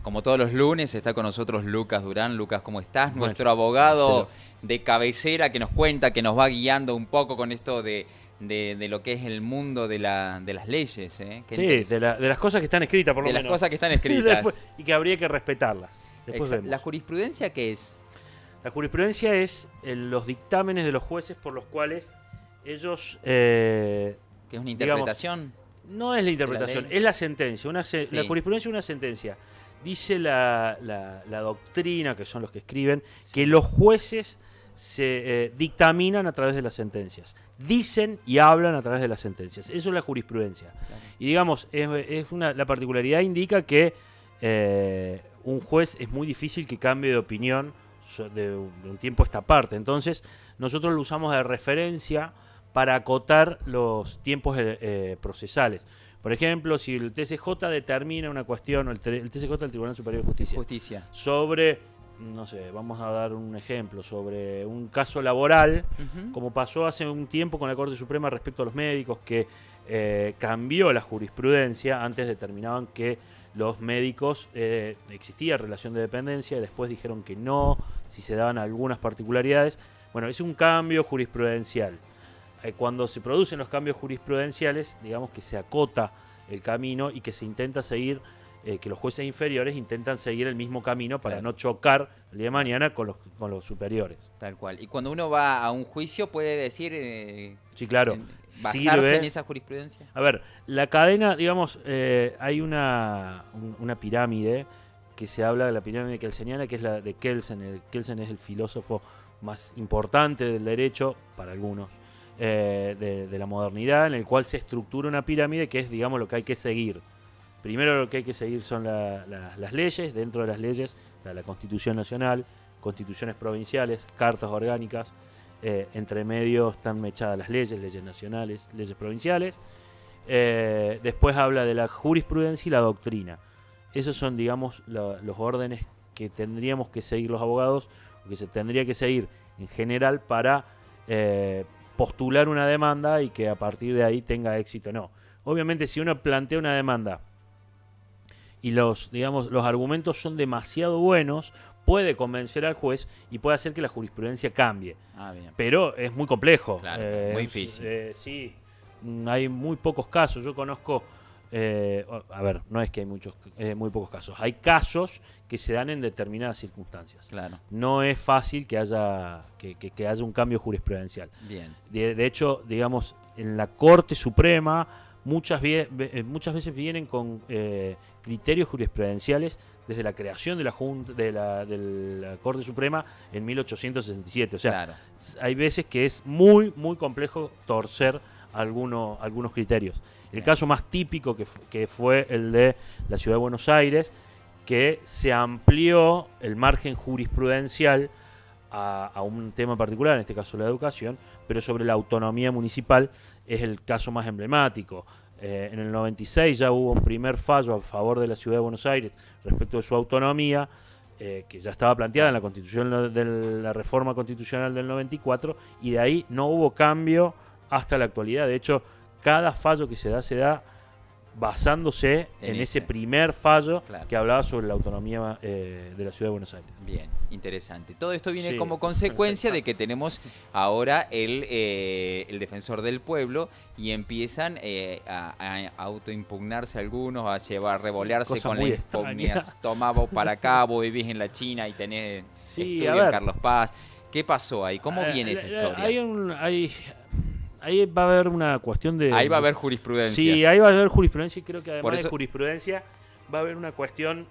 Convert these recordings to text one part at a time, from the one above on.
Como todos los lunes está con nosotros Lucas Durán. Lucas, ¿cómo estás? Bueno, Nuestro abogado Marcelo. de cabecera que nos cuenta, que nos va guiando un poco con esto de lo que es el mundo de las leyes. Qué Sí, interesante. de las cosas que están escritas, por lo De las menos. cosas que están escritas. Y que habría que respetarlas. Después vemos. ¿La jurisprudencia qué es? La jurisprudencia es los dictámenes de los jueces por los cuales ellos... ¿Qué es una digamos, interpretación? no es la interpretación, ley? es la sentencia. Sí. La jurisprudencia es una sentencia. Dice la doctrina, que son los que escriben, que los jueces se dictaminan a través de las sentencias. Dicen y hablan a través de las sentencias. Eso es la jurisprudencia. Claro. Y digamos, la particularidad indica que un juez es muy difícil que cambie de opinión de un tiempo a esta parte. Entonces, nosotros lo usamos de referencia para acotar los tiempos procesales. Por ejemplo, si el TCJ determina una cuestión, o el TCJ, el Tribunal Superior de Justicia, sobre, no sé, vamos a dar un ejemplo, sobre un caso laboral, como pasó hace un tiempo con la Corte Suprema respecto a los médicos, que cambió la jurisprudencia. Antes determinaban que los médicos existía relación de dependencia y después dijeron que no, si se daban algunas particularidades. Bueno, es un cambio jurisprudencial. Cuando se producen los cambios jurisprudenciales, digamos que se acota el camino y que se intenta seguir, que los jueces inferiores intentan seguir el mismo camino para no chocar el día de mañana con los superiores. Tal cual. Y cuando uno va a un juicio puede decir, sí, claro, basarse en esa jurisprudencia. A ver, la cadena, digamos, hay una pirámide que se habla de la pirámide kelseniana, que es la de Kelsen. Kelsen es el filósofo más importante del derecho, para algunos, de la modernidad, en el cual se estructura una pirámide que es, digamos, lo que hay que seguir. Primero lo que hay que seguir son las leyes. Dentro de las leyes, la Constitución Nacional, constituciones provinciales, cartas orgánicas. Entre medio están mechadas las leyes nacionales, leyes provinciales. Después habla de la jurisprudencia y la doctrina. Esos son, digamos, los órdenes que tendríamos que seguir los abogados, o que se tendría que seguir en general para postular una demanda y que a partir de ahí tenga éxito. No. Obviamente, si uno plantea una demanda y los argumentos son demasiado buenos, puede convencer al juez y puede hacer que la jurisprudencia cambie. Bien. Pero es muy complejo. Claro, muy difícil. Sí, hay muy pocos casos. Yo conozco, no es que hay muy pocos casos. Hay casos que se dan en determinadas circunstancias. Claro. No es fácil que haya un cambio jurisprudencial. Bien. De hecho, digamos, en la Corte Suprema muchas veces vienen con criterios jurisprudenciales desde la creación de la Junta de la Corte Suprema en 1867. O sea, claro, hay veces que es muy, muy complejo torcer algunos criterios. El caso más típico que fue el de la Ciudad de Buenos Aires, que se amplió el margen jurisprudencial a un tema particular, en este caso la educación, pero sobre la autonomía municipal es el caso más emblemático. En el 96 ya hubo un primer fallo a favor de la Ciudad de Buenos Aires respecto de su autonomía, que ya estaba planteada en la Constitución de la reforma constitucional del 94, y de ahí no hubo cambio hasta la actualidad. De hecho, cada fallo que se da basándose en ese primer fallo, claro, que hablaba sobre la autonomía de la Ciudad de Buenos Aires. Bien, interesante. Todo esto viene Sí, como consecuencia de que tenemos ahora el defensor del pueblo y empiezan a autoimpugnarse algunos, a revolearse con la impugnia. Tomá vos para acá, vos vivís en la China y tenés estudio en Carlos Paz. ¿Qué pasó ahí? ¿Cómo viene esa historia? Ahí va a haber una cuestión de... Ahí va a haber jurisprudencia. Sí, ahí va a haber jurisprudencia, y creo que además de jurisprudencia va a haber una cuestión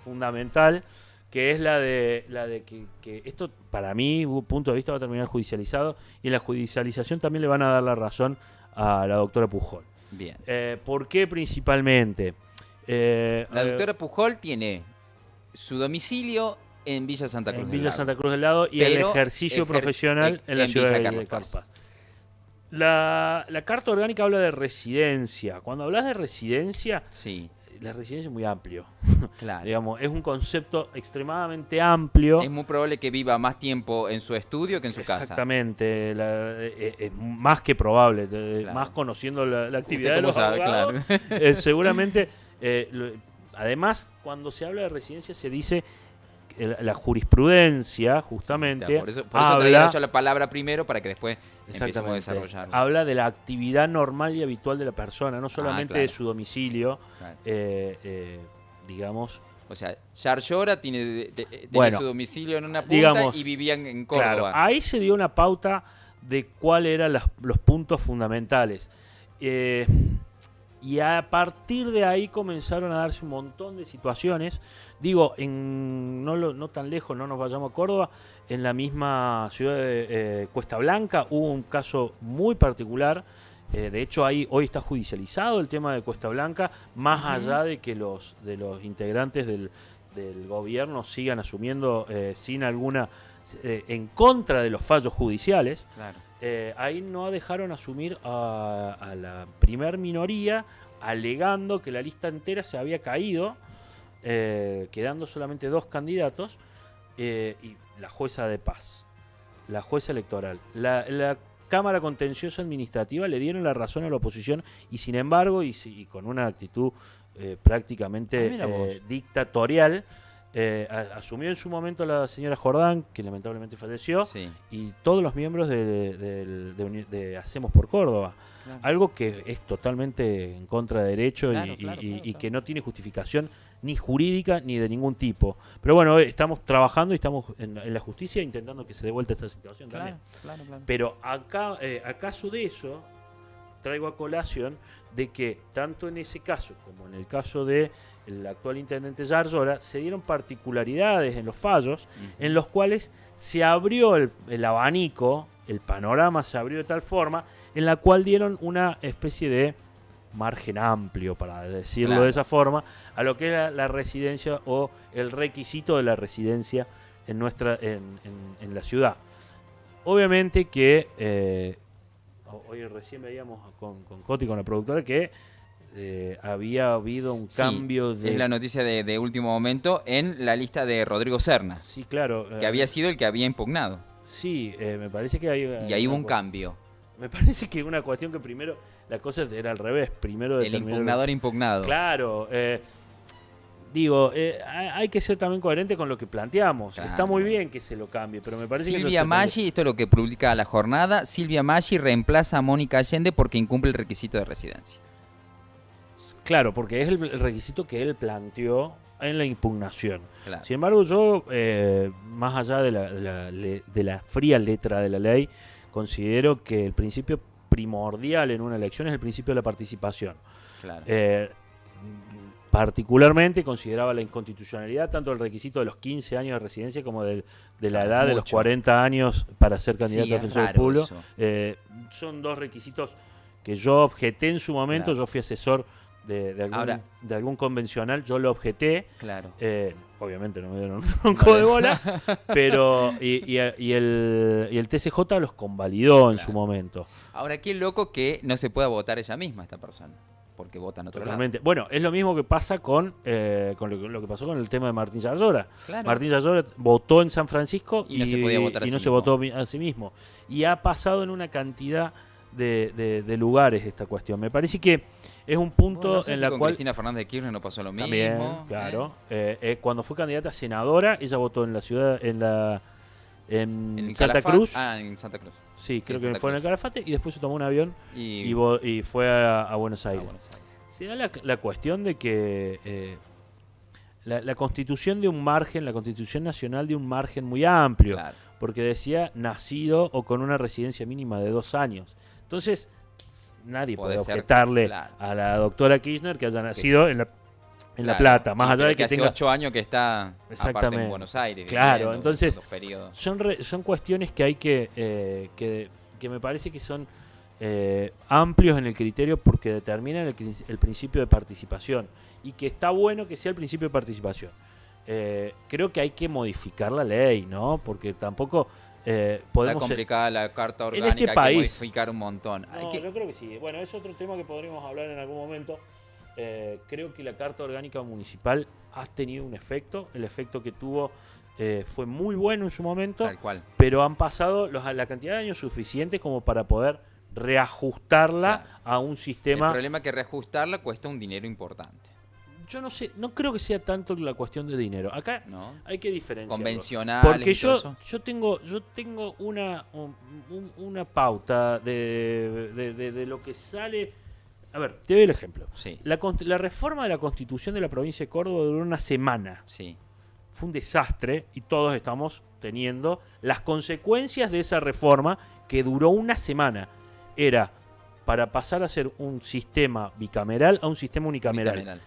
fundamental, que es la de que esto, para mi punto de vista, va a terminar judicializado, y en la judicialización también le van a dar la razón a la doctora Pujol. Bien. ¿Por qué principalmente? La doctora Pujol tiene su domicilio en Villa Santa Cruz del Lago. Santa Cruz del Lago, y el ejercicio profesional en la ciudad de Carlos Paz. La Carta Orgánica habla de residencia. Cuando hablas de residencia, sí, la residencia es muy amplio. Claro. Digamos, es un concepto extremadamente amplio. Es muy probable que viva más tiempo en su estudio que en su casa. Exactamente. Es más que probable. Claro. Más conociendo la actividad de los abogados. Claro. Seguramente además, cuando se habla de residencia se dice la jurisprudencia, justamente, Por eso traía yo la palabra primero para que después empecemos a desarrollarlo. Habla de la actividad normal y habitual de la persona, no solamente de su domicilio, digamos. O sea, Yarlora tiene su domicilio en una punta, digamos, y vivían en Córdoba. Claro, ahí se dio una pauta de cuáles eran los puntos fundamentales. Y a partir de ahí comenzaron a darse un montón de situaciones. Digo, no tan lejos, no nos vayamos a Córdoba, en la misma ciudad de Cuesta Blanca hubo un caso muy particular. De hecho, hoy está judicializado el tema de Cuesta Blanca, más allá de que los integrantes del gobierno sigan asumiendo sin alguna... en contra de los fallos judiciales. Claro. Ahí no dejaron asumir a la primer minoría, alegando que la lista entera se había caído, quedando solamente 2 candidatos, y la jueza de paz, la jueza electoral, la Cámara Contenciosa Administrativa le dieron la razón a la oposición, y sin embargo, y con una actitud prácticamente dictatorial, asumió en su momento la señora Jordán, que lamentablemente falleció, y todos los miembros de Hacemos por Córdoba. Claro. Algo que es totalmente en contra de derecho y que no tiene justificación ni jurídica ni de ningún tipo. Pero bueno, estamos trabajando y estamos en la justicia intentando que se dé vuelta esta situación también. Claro. Pero acá, acaso de eso, traigo a colación de que tanto en ese caso como en el caso de el actual intendente Yarlora, se dieron particularidades en los fallos, en los cuales se abrió el abanico, el panorama se abrió de tal forma, en la cual dieron una especie de margen amplio, para decirlo de esa forma, a lo que era la residencia o el requisito de la residencia en la ciudad. Obviamente que hoy recién veíamos con Coti, con la productora, que había habido un cambio Es la noticia de último momento en la lista de Rodrigo Serna. Sí, claro. Que había sido el que había impugnado. Sí, me parece que hay... Y ahí hubo un cambio. Me parece que una cuestión que primero... La cosa era al revés. Primero el impugnador impugnado. Claro. Digo, hay que ser también coherente con lo que planteamos. Claro. Está muy bien que se lo cambie, pero me parece Silvia Maggi, esto es lo que publica La Jornada, Silvia Maggi reemplaza a Mónica Allende porque incumple el requisito de residencia. Claro, porque es el requisito que él planteó en la impugnación. Claro. Sin embargo, yo, más allá de la fría letra de la ley, considero que el principio primordial en una elección es el principio de la participación. Claro. Particularmente consideraba la inconstitucionalidad tanto del requisito de los 15 años de residencia como de la edad de los 40 años para ser candidato a defensor del pueblo. Son 2 requisitos que yo objeté en su momento. Yo fui asesor de algún convencional, yo lo objeté. Claro. Obviamente no me dieron un codo de bola, pero y el TCJ los convalidó en su momento. Ahora, qué loco que no se pueda votar ella misma, esta persona, porque vota en otro lado. Bueno, es lo mismo que pasa con lo que pasó con el tema de Martín Yarlora. Claro. Martín Yarlora votó en San Francisco y no se podía votar se votó a sí mismo. Y ha pasado en una cantidad de lugares esta cuestión. Me parece que es un punto en la con cual... Cristina Fernández de Kirchner no pasó lo mismo. También, claro. Cuando fue candidata a senadora, ella votó en la ciudad, en Santa Cruz. En Santa Cruz. Sí, creo que fue en el Calafate, y después se tomó un avión y fue a Buenos Aires. Se da la cuestión de que la constitución de un margen, la constitución nacional de un margen muy amplio, porque decía nacido o con una residencia mínima de 2 años. Entonces, nadie puede objetarle a la doctora Kirchner que haya nacido en La Plata, más allá de que tenga 8 años que está aparte en Buenos Aires. Claro, entonces son cuestiones que hay que me parece que son amplios en el criterio porque determinan el principio de participación, y que está bueno que sea el principio de participación. Creo que hay que modificar la ley, ¿no? Porque tampoco podemos... Está complicada la carta orgánica, en este país, hay que modificar un montón. Yo creo que sí. Bueno, es otro tema que podríamos hablar en algún momento. Creo que la carta orgánica municipal ha tenido un efecto. El efecto que tuvo fue muy bueno en su momento. Tal cual. Pero han pasado la cantidad de años suficientes como para poder reajustarla a un sistema... El problema es que reajustarla cuesta un dinero importante. Yo no sé, no creo que sea tanto la cuestión de dinero. Acá ¿no? hay que diferenciar. Convencional. Porque yo tengo una pauta de lo que sale. A ver, te doy el ejemplo. Sí. La reforma de la Constitución de la provincia de Córdoba duró una semana. Sí. Fue un desastre y todos estamos teniendo las consecuencias de esa reforma que duró una semana. Era para pasar a ser un sistema bicameral a un sistema unicameral.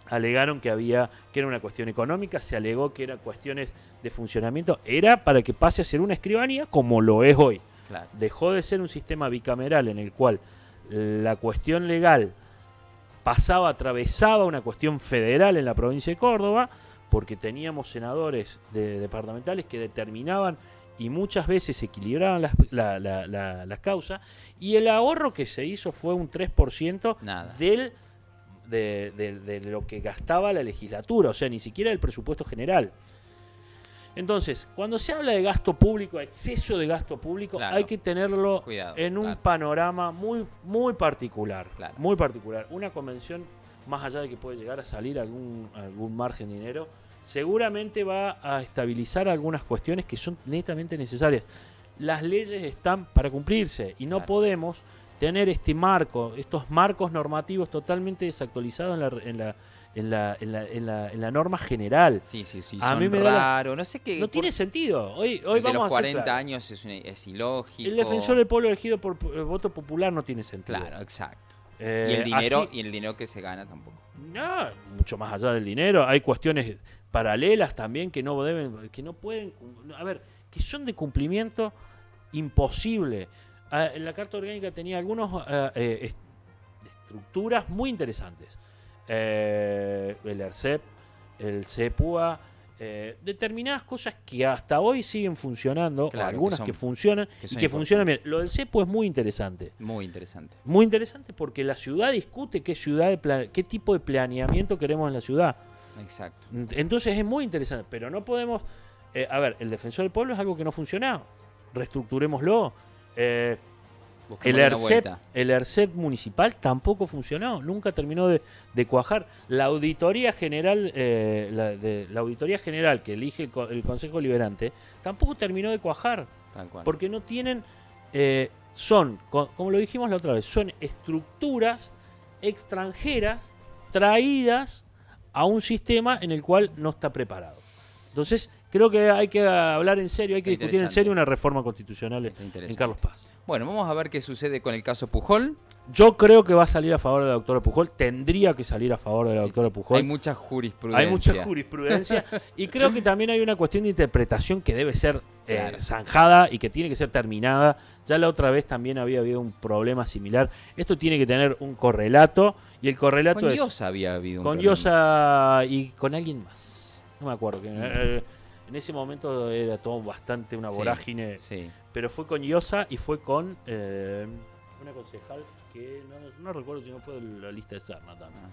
Alegaron que era una cuestión económica, se alegó que eran cuestiones de funcionamiento. Era para que pase a ser una escribanía como lo es hoy. Claro. Dejó de ser un sistema bicameral en el cual la cuestión legal atravesaba una cuestión federal en la provincia de Córdoba, porque teníamos senadores departamentales que determinaban y muchas veces equilibraban las causas, y el ahorro que se hizo fue un 3% de lo que gastaba la legislatura, o sea, ni siquiera el presupuesto general. Entonces, cuando se habla de gasto público, exceso de gasto público, claro, hay que tenerlo en un panorama muy, muy particular. Claro. Muy particular. Una convención, más allá de que puede llegar a salir algún margen de dinero, seguramente va a estabilizar algunas cuestiones que son netamente necesarias. Las leyes están para cumplirse y no podemos tener estos marcos normativos totalmente desactualizados en la norma general. Sí. A mí me raro. No sé qué. No tiene sentido. Hoy vamos a los hacer 40 años es ilógico. El defensor del pueblo elegido por voto popular no tiene sentido. Claro, exacto. Y el dinero que se gana tampoco. No, mucho más allá del dinero. Hay cuestiones paralelas también que no pueden. A ver, que son de cumplimiento imposible. La Carta Orgánica tenía algunas estructuras muy interesantes. El ERCEP, el CEPUA, determinadas cosas que hasta hoy siguen funcionando, claro, algunas que funcionan y que funcionan bien. Lo del CEPUA es muy interesante. Muy interesante. Muy interesante porque la ciudad discute qué tipo de planeamiento queremos en la ciudad. Exacto. Entonces es muy interesante, pero no podemos... a ver, el defensor del pueblo es algo que no funciona. Reestructurémoslo. El ERCEP municipal tampoco funcionó, nunca terminó de cuajar. La auditoría general, la auditoría general que elige el Consejo Liberante, tampoco terminó de cuajar, tal cual. Porque no tienen, como lo dijimos la otra vez, son estructuras extranjeras traídas a un sistema en el cual no está preparado. Entonces, creo que hay que hablar en serio, hay que discutir en serio una reforma constitucional en Carlos Paz. Bueno, vamos a ver qué sucede con el caso Pujol. Yo creo que va a salir a favor de la doctora Pujol. Tendría que salir a favor de la doctora Pujol. Hay mucha jurisprudencia. Y creo que también hay una cuestión de interpretación que debe ser zanjada y que tiene que ser terminada. Ya la otra vez también había habido un problema similar. Esto tiene que tener un correlato. Y el correlato con Llosa había habido un con Llosa y con alguien más. No me acuerdo. En ese momento era todo bastante una vorágine. Sí. Pero fue con Llosa y fue con una concejal que no recuerdo si no fue de la lista de Serna también.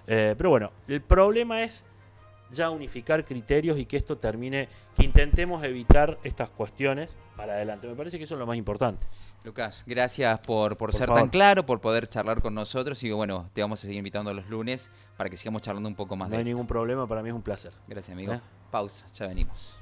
Pero bueno, el problema es ya unificar criterios y que esto termine, que intentemos evitar estas cuestiones para adelante. Me parece que eso es lo más importante. Lucas, gracias por ser tan claro, por poder charlar con nosotros y bueno, te vamos a seguir invitando los lunes para que sigamos charlando un poco más de esto. No hay ningún problema, para mí es un placer. Gracias, amigo. Pausa, ya venimos.